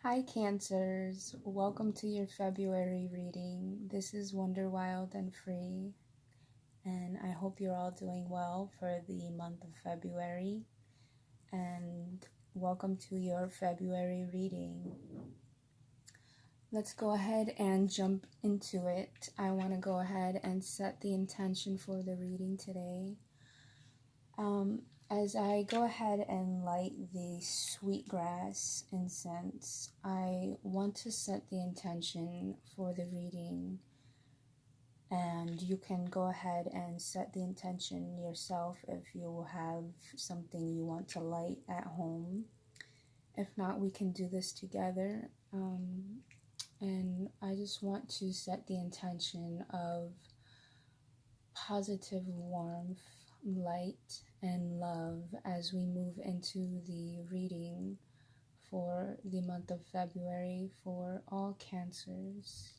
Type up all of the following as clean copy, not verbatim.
Hi Cancers, welcome to your February reading. This is Wonder, Wild, and Free, and I hope you're all doing well for the month of February, and welcome to your February reading. Let's go ahead and jump into it. I want to go ahead and set the intention for the reading today. As I go ahead and light the sweetgrass incense, I want to set the intention for the reading, and you can go ahead and set the intention yourself if you have something you want to light at home. If not, we can do this together. And I just want to set the intention of positive warmth, light, and love as we move into the reading for the month of February for all Cancers.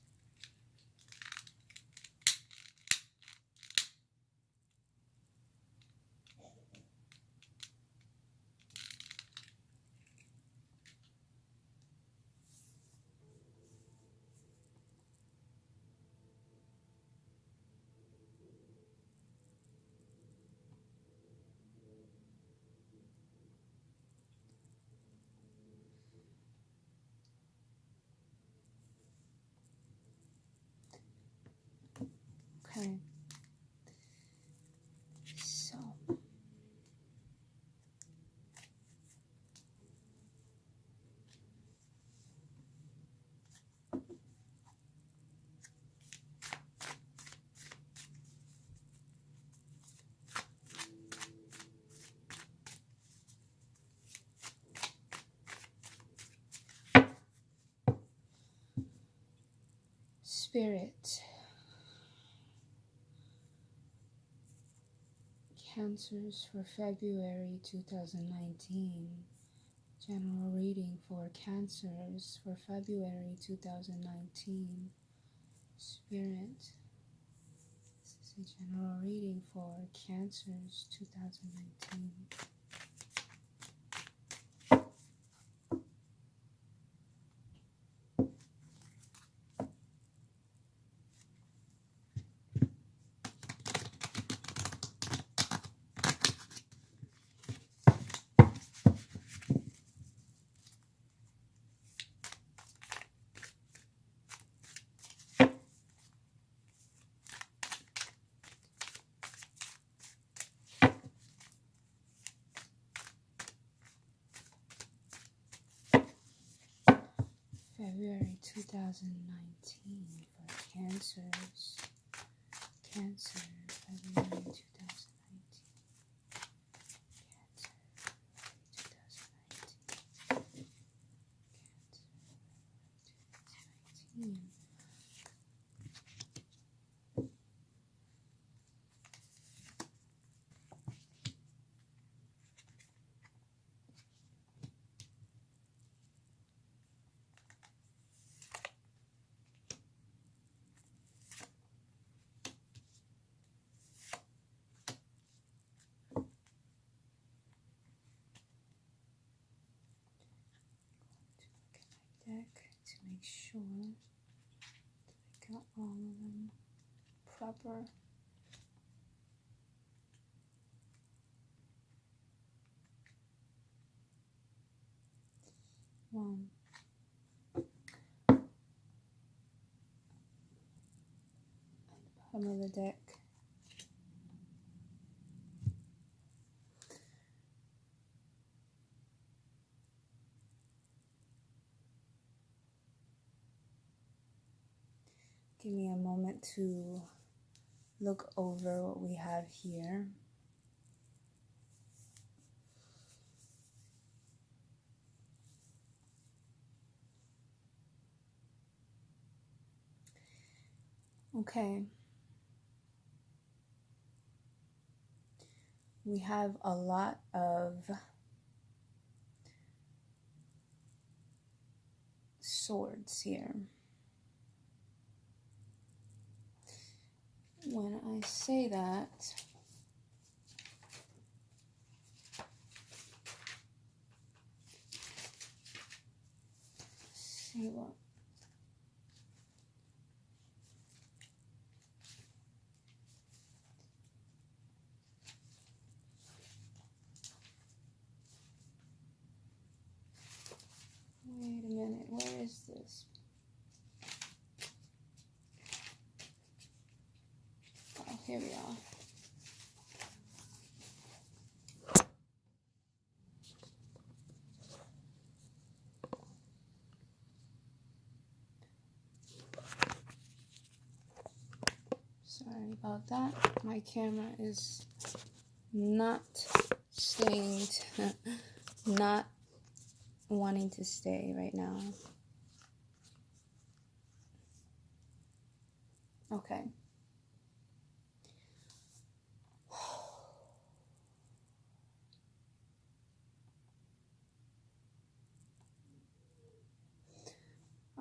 Okay, so Spirit, Cancers for February 2019. General reading for Cancers for February 2019. Spirit, this is a general reading for Cancers 2019. February 2019 for Cancers. Cancer, February 2019. Cancer, February 2019. Cancer, February 2019. Deck to make sure I got all of them proper. One, bottom of the deck. Give me a moment to look over what we have here. Okay. We have a lot of swords here. When I say that, see what. Wait a minute, where is this? Oh, here we are. Sorry about that. My camera is not staying, not wanting to stay right now. Okay.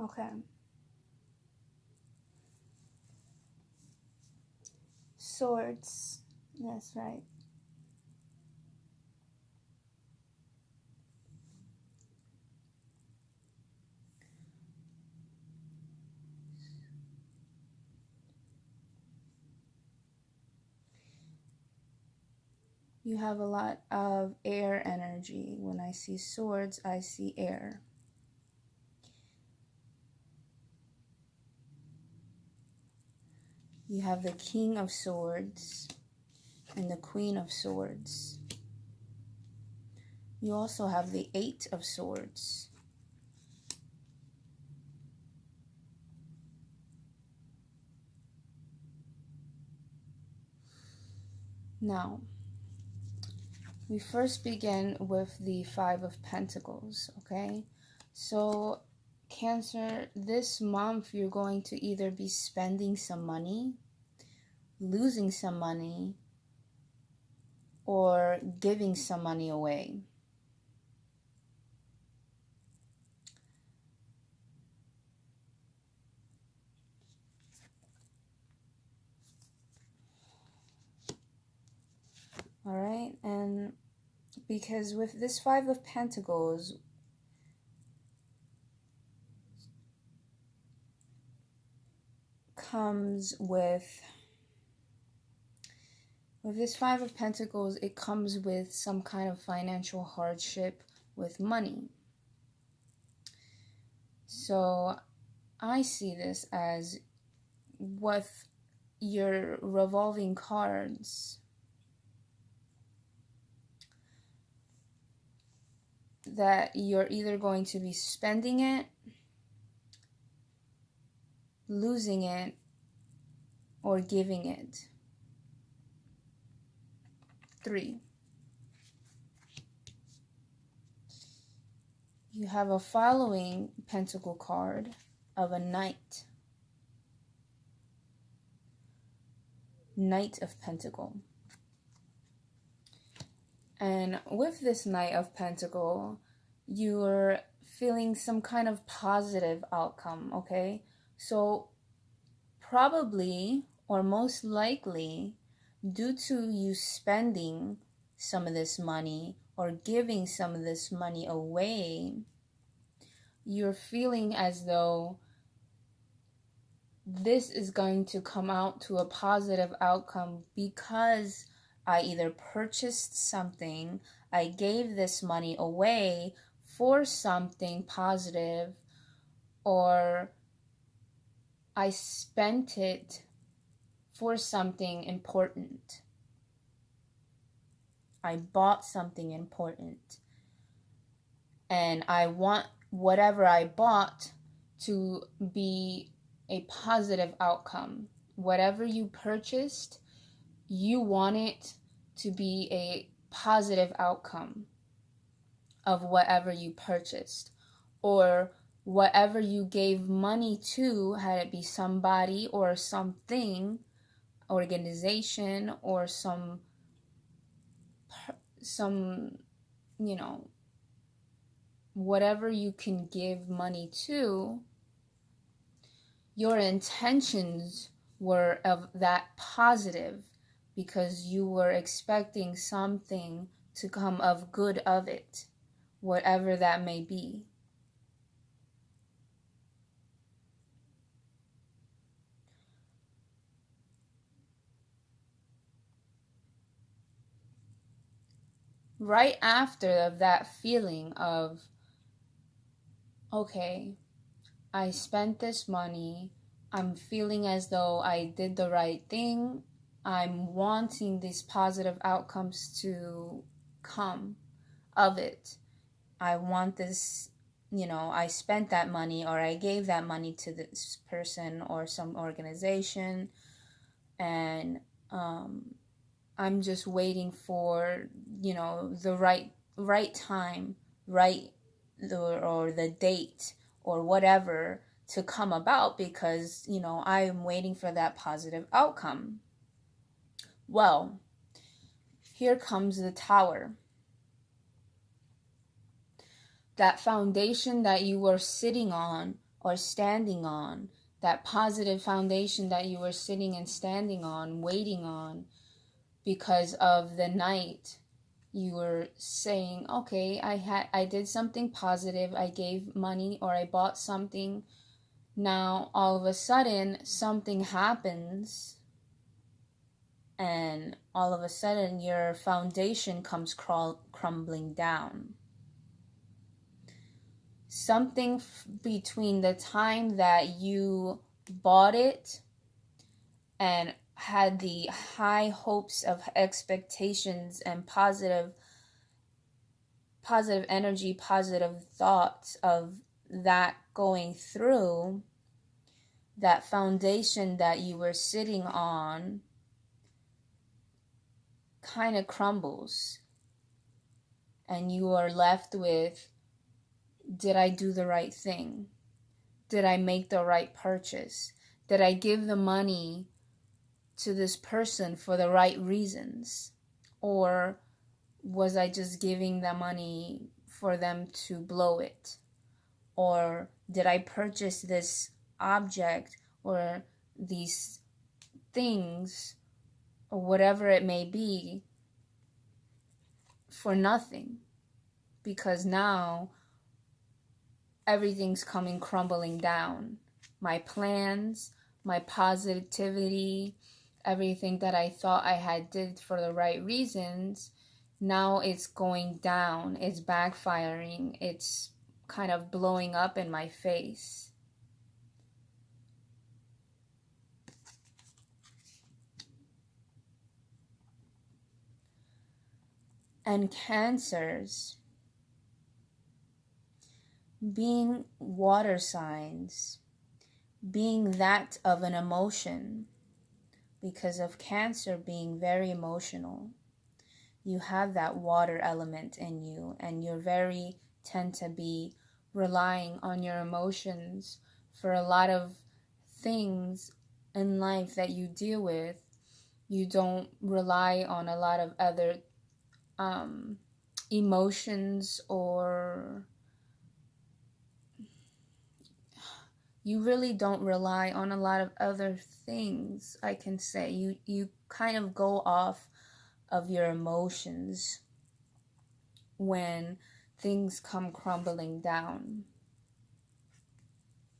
Okay. Swords. That's right. You have a lot of air energy. When I see swords, I see air. You have the King of Swords and the Queen of Swords. You also have the Eight of Swords. Now, we first begin with the Five of Pentacles, okay? So, Cancer, this month you're going to either be spending some money, losing some money, or giving some money away. All right, and because with this Five of Pentacles, comes with this Five of Pentacles, it comes with some kind of financial hardship with money. So I see this as with your revolving cards, that you're either going to be spending it, losing it, or giving it. 3. You have a following pentacle card of a Knight. Knight of Pentacle. And with this Knight of Pentacle, you're feeling some kind of positive outcome, okay? So probably, or most likely, due to you spending some of this money or giving some of this money away, you're feeling as though this is going to come out to a positive outcome because I either purchased something, I gave this money away for something positive, or I spent it for something important. I bought something important. And I want whatever I bought to be a positive outcome. Whatever you purchased, you want it to be a positive outcome of whatever you purchased. Or whatever you gave money to, had it be somebody or something, organization, or some you know, whatever you can give money to, your intentions were of that positive because you were expecting something to come of good of it, whatever that may be. right after of that feeling of, okay, I spent this money, I'm feeling as though I did the right thing, I'm wanting these positive outcomes to come of it. I want this, I spent that money, or I gave that money to this person or some organization, and I'm just waiting for, the right time, right, or the date or whatever to come about, because, I am waiting for that positive outcome. Well, here comes the tower. That foundation that you were sitting on or standing on, that positive foundation that you were sitting and standing on, waiting on, because of the night you were saying, okay, I did something positive, I gave money or I bought something. Now all of a sudden something happens, and all of a sudden your foundation comes crumbling down. Something between the time that you bought it and had the high hopes of expectations and positive energy, positive thoughts of that going through, that foundation that you were sitting on kind of crumbles, and you are left with, did I do the right thing? Did I make the right purchase? Did I give the money to this person for the right reasons? Or was I just giving the money for them to blow it? Or did I purchase this object or these things or whatever it may be for nothing? Because now everything's coming crumbling down. My plans, my positivity, everything that I thought I had did for the right reasons, now it's going down, it's backfiring, it's kind of blowing up in my face. And cancers, being water signs, being that of an emotion, because of Cancer being very emotional, you have that water element in you, and you're very tend to be relying on your emotions for a lot of things in life that you deal with. You don't rely on a lot of other emotions, or you really don't rely on a lot of other things, I can say. You kind of go off of your emotions when things come crumbling down,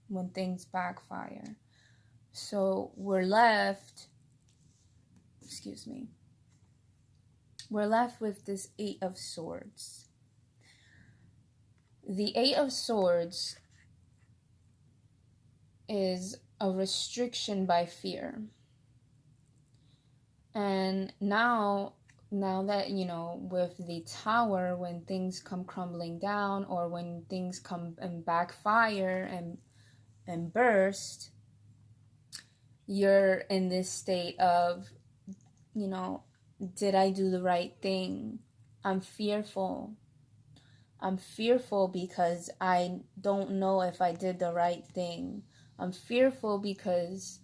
when things backfire. So we're left with this Eight of Swords. The Eight of Swords is a restriction by fear. And now that, with the Tower, when things come crumbling down, or when things come and backfire and burst, you're in this state of, did I do the right thing? I'm fearful. I'm fearful because I don't know if I did the right thing. I'm fearful because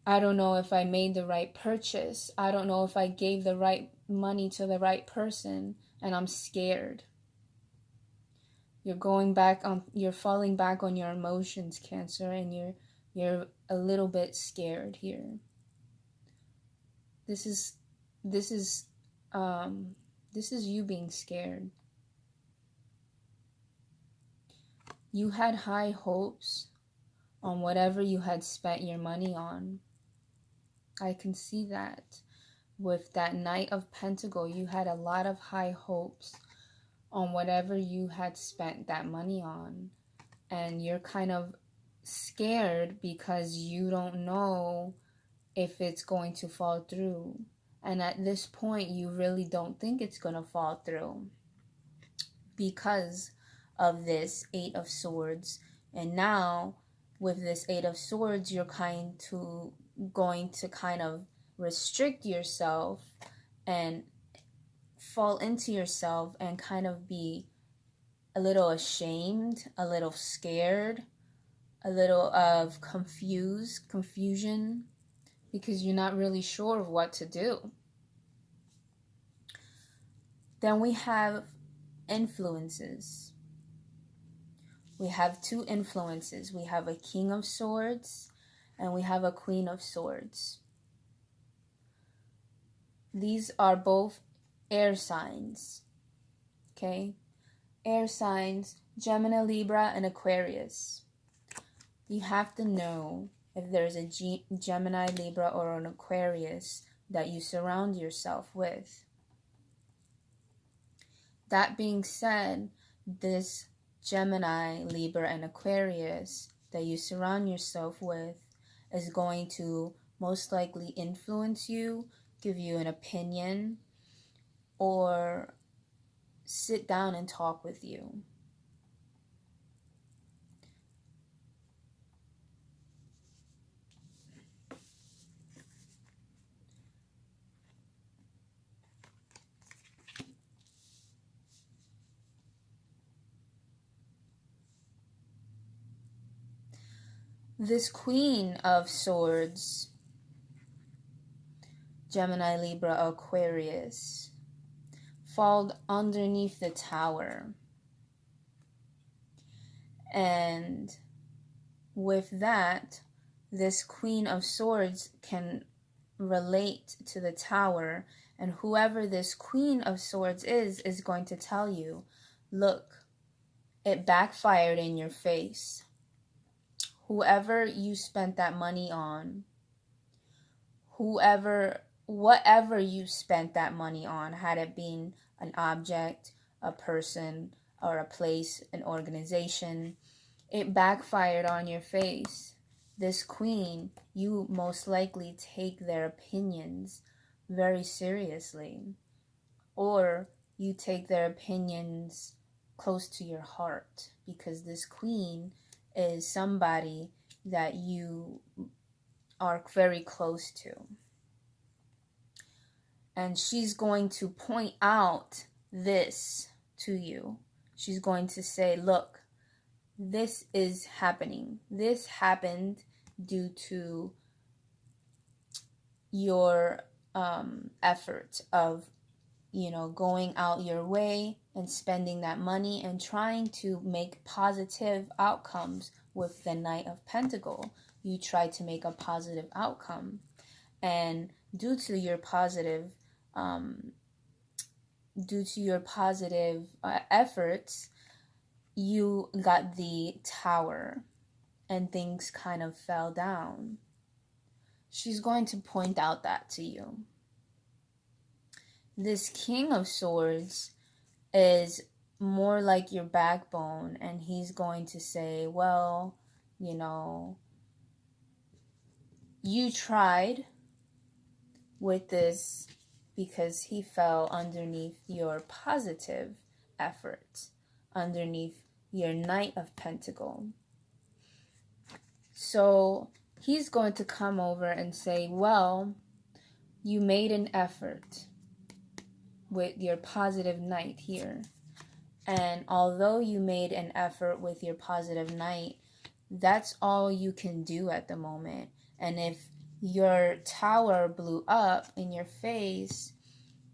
I don't know if I made the right purchase. I don't know if I gave the right money to the right person, and I'm scared. You're falling back on your emotions, Cancer, and you're a little bit scared here. This is you being scared. You had high hopes on whatever you had spent your money on. I can see that. with that Knight of Pentacles, you had a lot of high hopes on whatever you had spent that money on. And you're kind of scared because you don't know if it's going to fall through. And at this point, you really don't think it's going to fall through because of this Eight of Swords. And now, with this Eight of Swords, you're going to kind of restrict yourself and fall into yourself and kind of be a little ashamed, a little scared, a little of confusion, because you're not really sure of what to do. Then we have influences. We have two influences. We have a King of Swords and we have a Queen of Swords. These are both air signs. Okay? Air signs, Gemini, Libra, and Aquarius. You have to know if there's a Gemini, Libra, or an Aquarius that you surround yourself with. That being said, this Gemini, Libra, and Aquarius that you surround yourself with is going to most likely influence you, give you an opinion, or sit down and talk with you. This Queen of Swords, Gemini, Libra, Aquarius, fall underneath the Tower. And with that, this Queen of Swords can relate to the Tower, and whoever this Queen of Swords is going to tell you, look, it backfired in your face. Whoever you spent that money on, whatever you spent that money on, had it been an object, a person, or a place, an organization, it backfired on your face. This Queen, you most likely take their opinions very seriously, or you take their opinions close to your heart, because this Queen is somebody that you are very close to. And she's going to point out this to you. She's going to say, look, this is happening. This happened due to your effort of, going out your way and spending that money and trying to make positive outcomes with the Knight of Pentacles. You try to make a positive outcome. And due to your positive efforts, you got the Tower and things kind of fell down. She's going to point out that to you. This King of Swords is more like your backbone, and he's going to say, well, you tried with this because he fell underneath your positive effort, underneath your Knight of Pentacles. So he's going to come over and say, well, you made an effort with your positive Knight here. And although you made an effort with your positive Knight, that's all you can do at the moment. And if your Tower blew up in your face,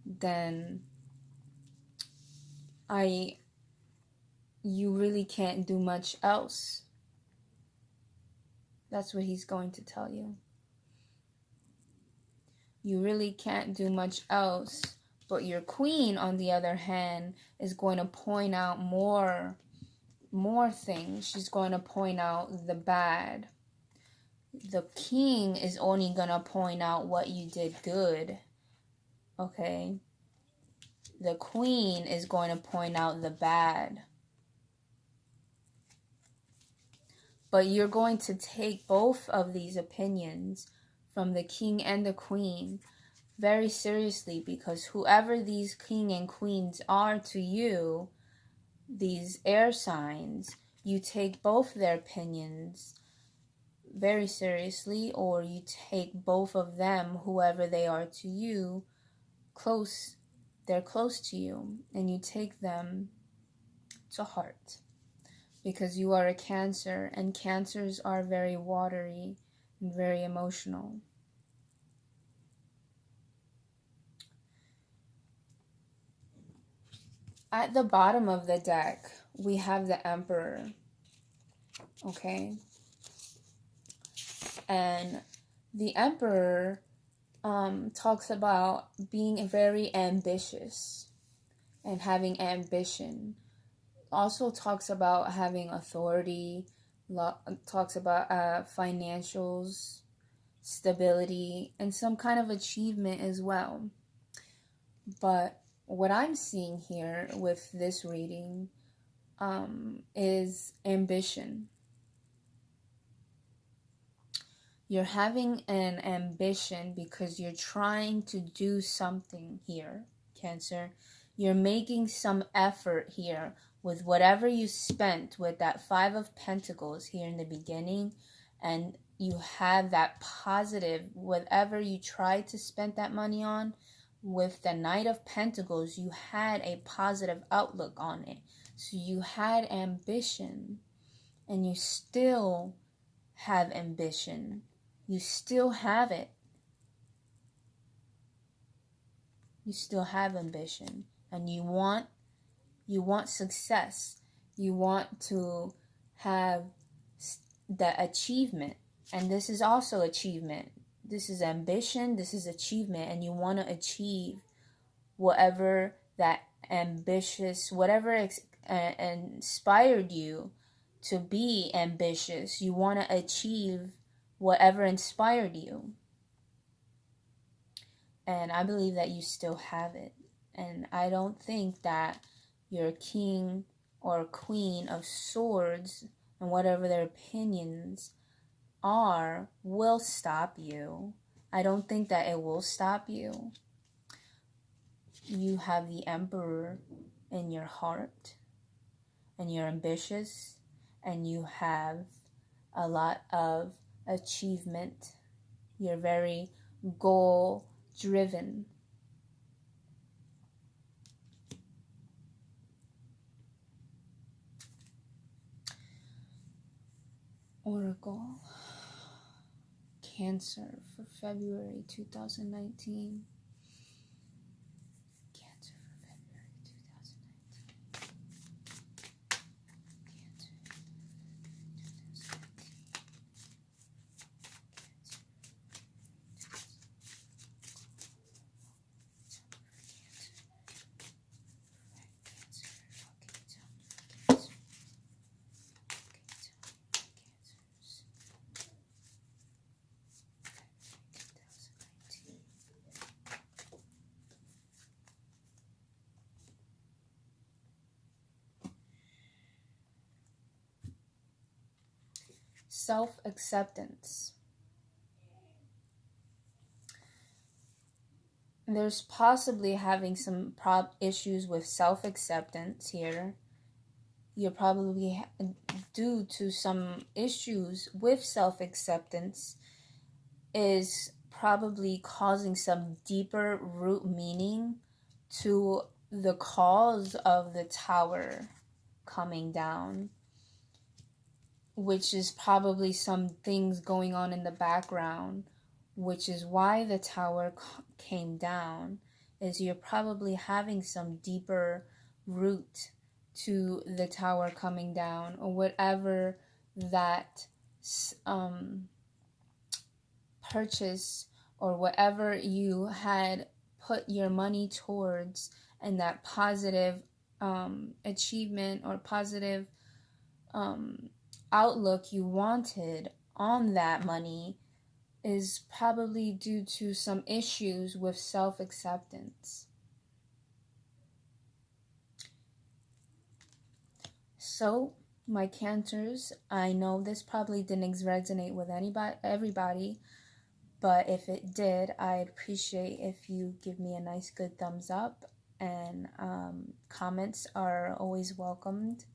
then you really can't do much else. That's what he's going to tell you. You really can't do much else. But your Queen, on the other hand, is going to point out more things. She's going to point out the bad. The King is only going to point out what you did good. okay? The Queen is going to point out the bad. But you're going to take both of these opinions from the King and the Queen very seriously, because whoever these King and Queens are to you, these air signs, you take both their opinions very seriously, or you take both of them, whoever they are to you, close. They're close to you, and you take them to heart, because you are a Cancer, and Cancers are very watery and very emotional. At the bottom of the deck, we have the Emperor, okay? And the Emperor talks about being very ambitious and having ambition. Also talks about having authority, talks about financials, stability, and some kind of achievement as well. But what I'm seeing here with this reading is ambition. You're having an ambition because you're trying to do something here, Cancer. You're making some effort here with whatever you spent with that Five of Pentacles here in the beginning, and you have that positive, whatever you tried to spend that money on, with the Knight of Pentacles, you had a positive outlook on it. So you had ambition, and you still have ambition. You still have it. You still have ambition, and you want success. You want to have the achievement, and this is also achievement. This is ambition, this is achievement, and you want to achieve whatever that ambitious, whatever inspired you to be ambitious. You want to achieve whatever inspired you. And I believe that you still have it. And I don't think that your King or Queen of Swords and whatever their opinions are will stop you. I don't think that it will stop you. You have the Emperor in your heart, and you're ambitious, and you have a lot of achievement. You're very goal driven. Oracle, Cancer for February 2019. Cancer for February 2019. Cancer. Self-acceptance. There's possibly having some issues with self-acceptance here. You're probably, due to some issues with self-acceptance, is probably causing some deeper root meaning to the cause of the Tower coming down, which is probably some things going on in the background, which is why the Tower came down, is you're probably having some deeper root to the Tower coming down, or whatever that purchase or whatever you had put your money towards, and that positive achievement or positive outlook you wanted on that money is probably due to some issues with self-acceptance. So, my Cancers, I know this probably didn't resonate with everybody, but if it did, I'd appreciate if you give me a nice good thumbs up, and comments are always welcomed.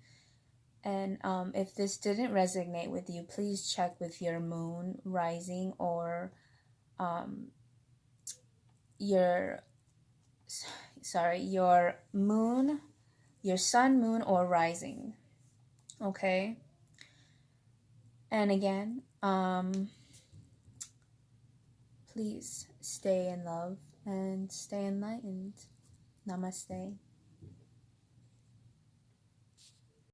And if this didn't resonate with you, please check with your moon, rising, or your moon, your sun, moon, or rising. Okay? And again, please stay in love and stay enlightened. Namaste.